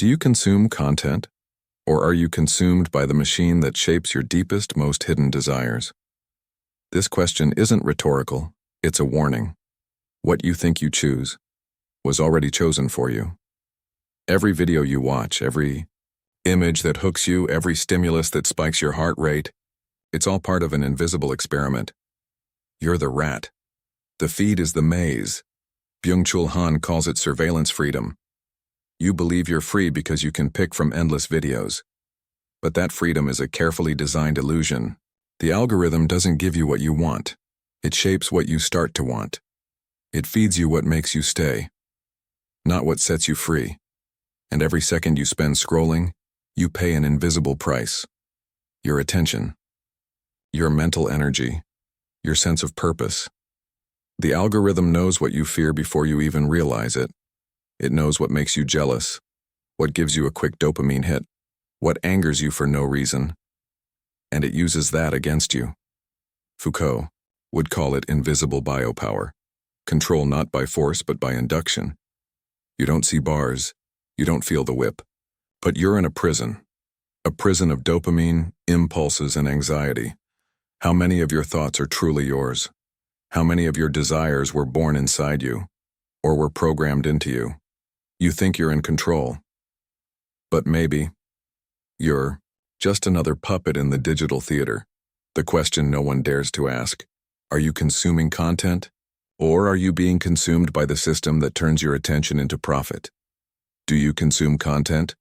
Do you consume content, or are you consumed by the machine that shapes your deepest, most hidden desires? This question isn't rhetorical, it's a warning. What you think you choose was already chosen for you. Every video you watch, every image that hooks you, every stimulus that spikes your heart rate, it's all part of an invisible experiment. You're the rat. The feed is the maze. Byung-Chul Han calls it surveillance freedom. You believe you're free because you can pick from endless videos. But that freedom is a carefully designed illusion. The algorithm doesn't give you what you want. It shapes what you start to want. It feeds you what makes you stay, not what sets you free. And every second you spend scrolling, you pay an invisible price. Your attention, your mental energy, your sense of purpose. The algorithm knows what you fear before you even realize it. It knows what makes you jealous, what gives you a quick dopamine hit, what angers you for no reason, and it uses that against you. Foucault would call it invisible biopower, control not by force but by induction. You don't see bars, you don't feel the whip, but you're in a prison of dopamine, impulses, and anxiety. How many of your thoughts are truly yours? How many of your desires were born inside you, or were programmed into you? You think you're in control, but maybe you're just another puppet in the digital theater. The question no one dares to ask: are you consuming content, or are you being consumed by the system that turns your attention into profit? Do you consume content,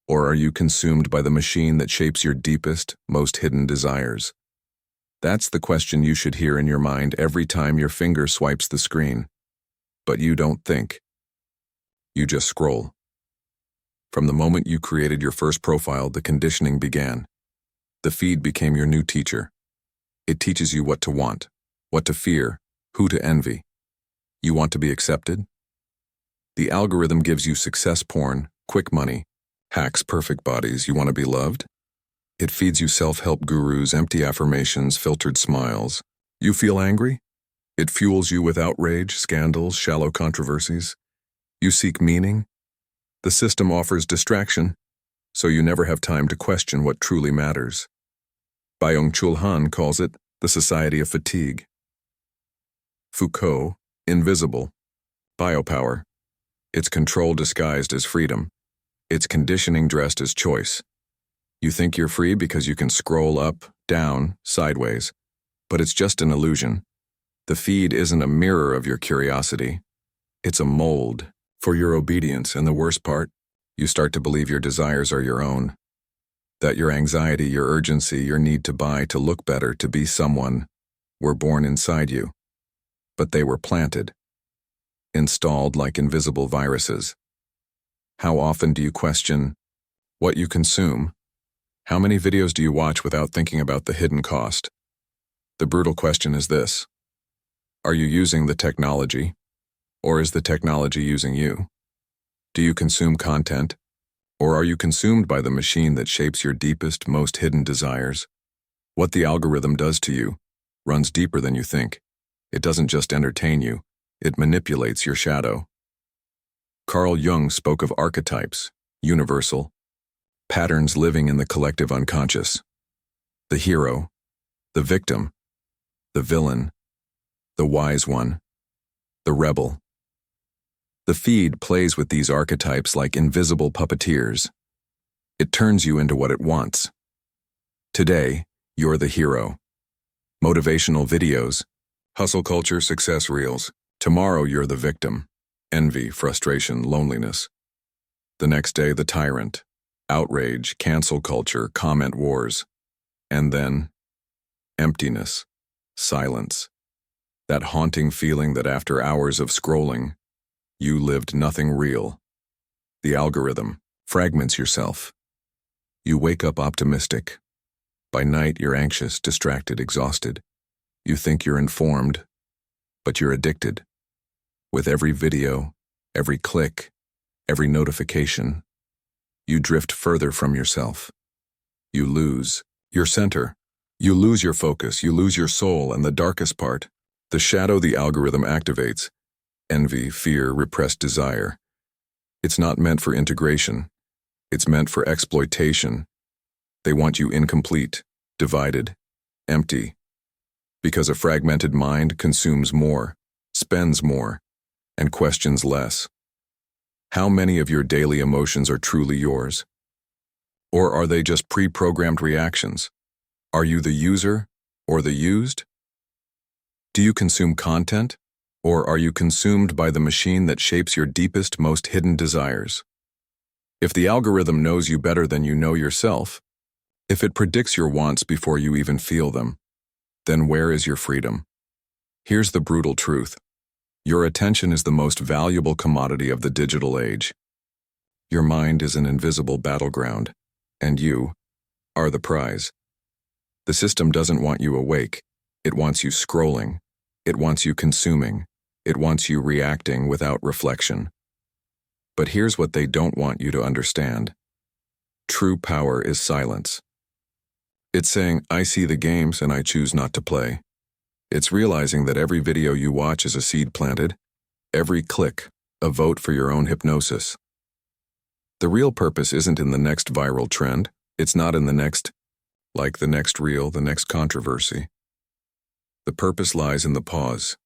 or are you consumed by the machine that shapes your deepest, most hidden desires? That's the question you should hear in your mind every time your finger swipes the screen. But you don't think. You just scroll. From the moment you created your first profile, the conditioning began. The feed became your new teacher. It teaches you what to want, what to fear, who to envy. You want to be accepted? The algorithm gives you success porn, quick money, hacks, perfect bodies. You want to be loved? It feeds you self-help gurus, empty affirmations, filtered smiles. You feel angry? It fuels you with outrage, scandals, shallow controversies. You seek meaning? The system offers distraction, so you never have time to question what truly matters. Byung-Chul Han calls it the society of fatigue. Foucault, invisible, biopower. It's control disguised as freedom. It's conditioning dressed as choice. You think you're free because you can scroll up, down, sideways, but it's just an illusion. The feed isn't a mirror of your curiosity. It's a mold for your obedience, and the worst part, you start to believe your desires are your own. That your anxiety, your urgency, your need to buy, to look better, to be someone, were born inside you. But they were planted, installed like invisible viruses. How often do you question what you consume? How many videos do you watch without thinking about the hidden cost? The brutal question is this: are you using the technology, or is the technology using you? Do you consume content, or are you consumed by the machine that shapes your deepest, most hidden desires? What the algorithm does to you runs deeper than you think. It doesn't just entertain you, it manipulates your shadow. Carl Jung spoke of archetypes, universal, patterns living in the collective unconscious. The hero, the victim, the villain, the wise one, the rebel. The feed plays with these archetypes like invisible puppeteers. It turns you into what it wants. Today, you're the hero. Motivational videos, hustle culture, success reels. Tomorrow, you're the victim. Envy, frustration, loneliness. The next day, the tyrant. Outrage, cancel culture, comment wars. And then, emptiness, silence. That haunting feeling that after hours of scrolling, you lived nothing real. The algorithm fragments yourself. You wake up optimistic. By night, you're anxious, distracted, exhausted. You think you're informed, but you're addicted. With every video, every click, every notification, you drift further from yourself. You lose your center. You lose your focus. You lose your soul, and the darkest part, the shadow the algorithm activates: envy, fear, repressed desire. It's not meant for integration. It's meant for exploitation. They want you incomplete, divided, empty. Because a fragmented mind consumes more, spends more, and questions less. How many of your daily emotions are truly yours? Or are they just pre-programmed reactions? Are you the user or the used? Do you consume content, or are you consumed by the machine that shapes your deepest, most hidden desires? If the algorithm knows you better than you know yourself, if it predicts your wants before you even feel them, then where is your freedom? Here's the brutal truth. Your attention is the most valuable commodity of the digital age. Your mind is an invisible battleground, and you are the prize. The system doesn't want you awake. It wants you scrolling. It wants you consuming. It wants you reacting without reflection. But here's what they don't want you to understand. True power is silence. It's saying, I see the games and I choose not to play. It's realizing that every video you watch is a seed planted, every click, a vote for your own hypnosis. The real purpose isn't in the next viral trend. It's not in the next reel, the next controversy. The purpose lies in the pause,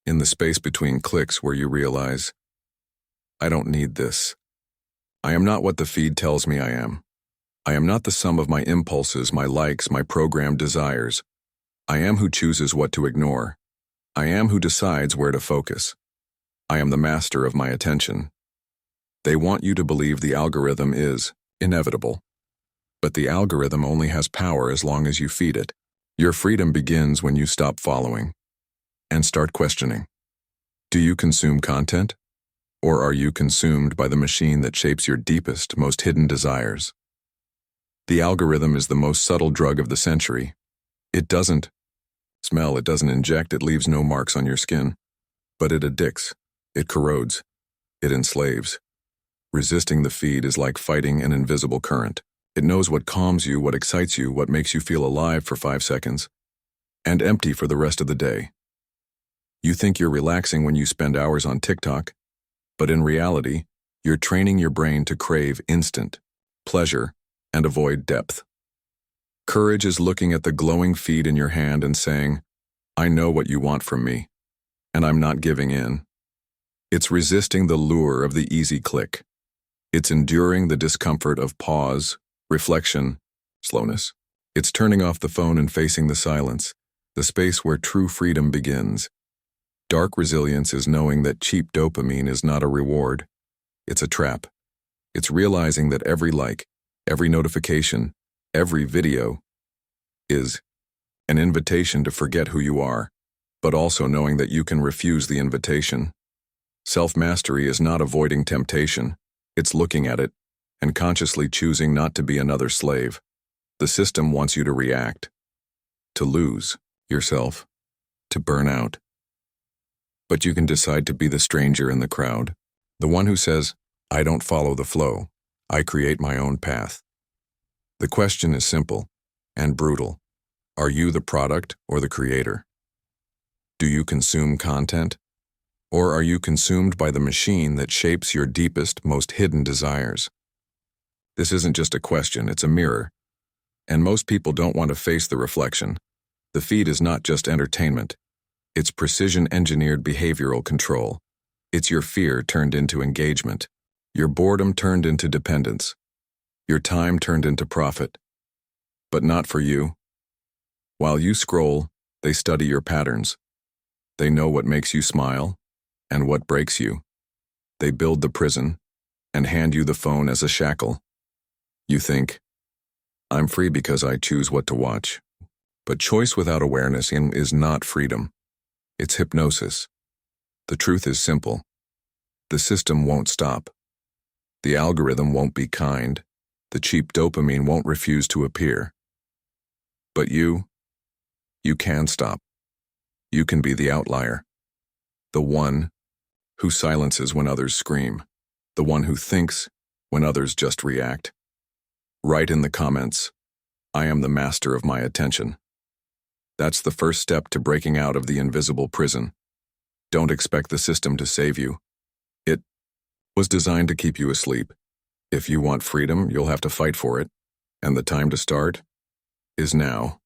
in the space between clicks where you realize, I don't need this. I am not what the feed tells me I am. I am not the sum of my impulses, my likes, my programmed desires. I am who chooses what to ignore. I am who decides where to focus. I am the master of my attention. They want you to believe the algorithm is inevitable. But the algorithm only has power as long as you feed it. Your freedom begins when you stop following and start questioning. Do you consume content? Or are you consumed by the machine that shapes your deepest, most hidden desires? The algorithm is the most subtle drug of the century. It doesn't smell, it doesn't inject, it leaves no marks on your skin. But it addicts, it corrodes, it enslaves. Resisting the feed is like fighting an invisible current. It knows what calms you, what excites you, what makes you feel alive for 5 seconds, and empty for the rest of the day. You think you're relaxing when you spend hours on TikTok, but in reality, you're training your brain to crave instant pleasure and avoid depth. Courage is looking at the glowing feed in your hand and saying, I know what you want from me, and I'm not giving in. It's resisting the lure of the easy click. It's enduring the discomfort of pause, reflection, slowness. It's turning off the phone and facing the silence, the space where true freedom begins. Dark resilience is knowing that cheap dopamine is not a reward. It's a trap. It's realizing that every like, every notification, every video is an invitation to forget who you are, but also knowing that you can refuse the invitation. Self-mastery is not avoiding temptation. It's looking at it and consciously choosing not to be another slave. The system wants you to react, to lose yourself, to burn out. But you can decide to be the stranger in the crowd, the one who says, I don't follow the flow, I create my own path. The question is simple and brutal. Are you the product or the creator? Do you consume content? Or are you consumed by the machine that shapes your deepest, most hidden desires? This isn't just a question, it's a mirror. And most people don't want to face the reflection. The feed is not just entertainment. It's precision-engineered behavioral control. It's your fear turned into engagement, your boredom turned into dependence, your time turned into profit. But not for you. While you scroll, they study your patterns. They know what makes you smile and what breaks you. They build the prison and hand you the phone as a shackle. You think, I'm free because I choose what to watch. But choice without awareness is not freedom. It's hypnosis. The truth is simple. The system won't stop. The algorithm won't be kind. The cheap dopamine won't refuse to appear. But you can stop. You can be the outlier. The one who silences when others scream. The one who thinks when others just react. Write in the comments, I am the master of my attention. That's the first step to breaking out of the invisible prison. Don't expect the system to save you. It was designed to keep you asleep. If you want freedom, you'll have to fight for it, and the time to start is now.